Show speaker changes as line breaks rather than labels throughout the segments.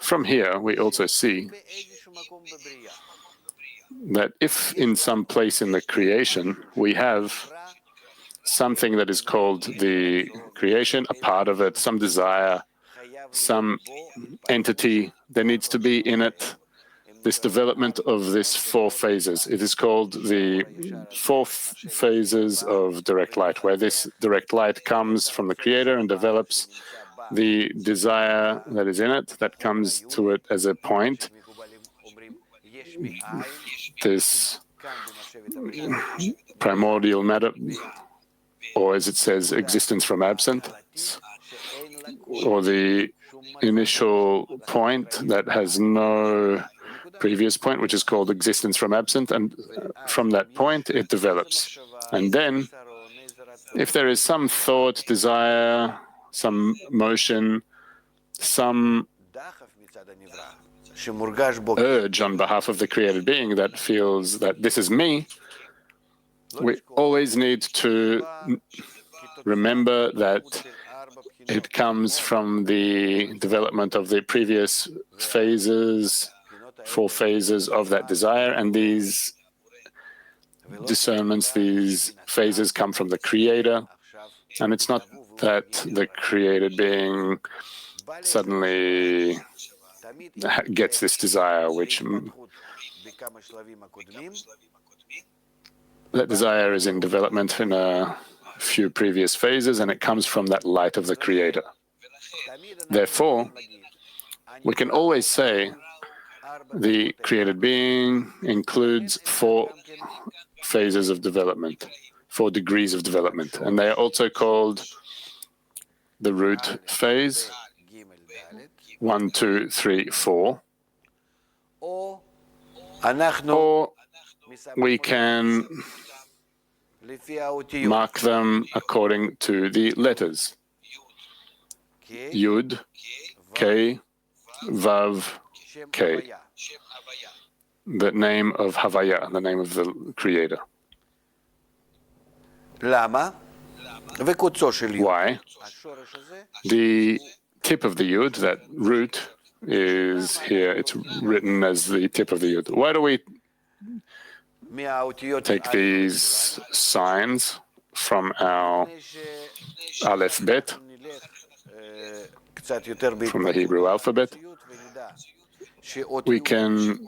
From here, we also see that if in some place in the creation we have something that is called the creation, a part of it, some desire, some entity, there needs to be in it this development of these four phases. It is called the four phases of direct light, where this direct light comes from the Creator and develops the desire that is in it, that comes to it as a point. This primordial matter, or as it says, existence from absence, or the initial point that has no previous point, which is called existence from absence, and from that point it develops. And then, if there is some thought, desire, some motion, some urge on behalf of the created being that feels that this is me, we always need to remember that it comes from the development of the previous phases, four phases of that desire, and these discernments, these phases come from the Creator. And it's not that the created being suddenly gets this desire, which that desire is in development in a few previous phases, and it comes from that light of the Creator. Therefore, we can always say the created being includes four phases of development, 4 degrees of development, and they are also called the root phase, 1, 2, 3, 4. Or we can mark them according to the letters. Yud, K, Vav, K. The name of Havaya, the name of the Creator. Why? The tip of the Yud, that root, is here. It's written as the tip of the Yud. Why do we take these signs from our Aleph Bet, from the Hebrew alphabet? We can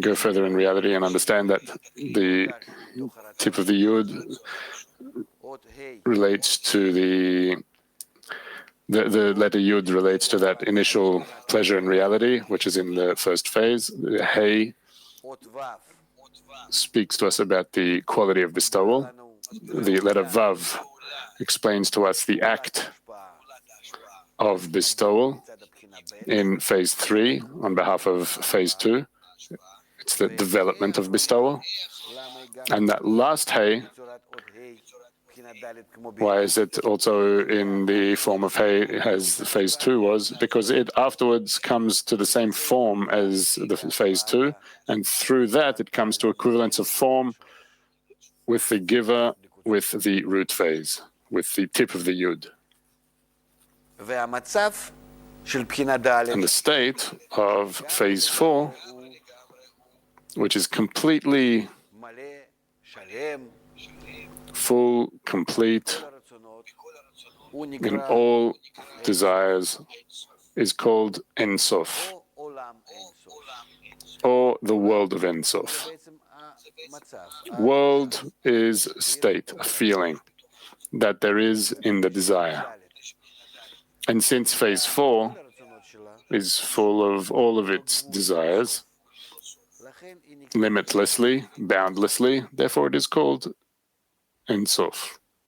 go further in reality and understand that the tip of the Yud relates to the letter Yud relates to that initial pleasure in reality, which is in the first phase. The Hey speaks to us about the quality of bestowal. The letter Vav explains to us the act of bestowal in phase 3 on behalf of phase 2. It's the development of bestowal. And that last Hey, why is it also in the form of Hey as phase 2 was? Because it afterwards comes to the same form as the phase 2, and through that it comes to equivalence of form with the giver, with the root phase, with the tip of the Yud. And the state of phase 4, which is completely full, complete in all desires, is called Ein Sof, or the world of Ein Sof. World is a state, a feeling that there is in the desire. And since phase 4 is full of all of its desires, limitlessly, boundlessly, therefore it is called Ein Sof.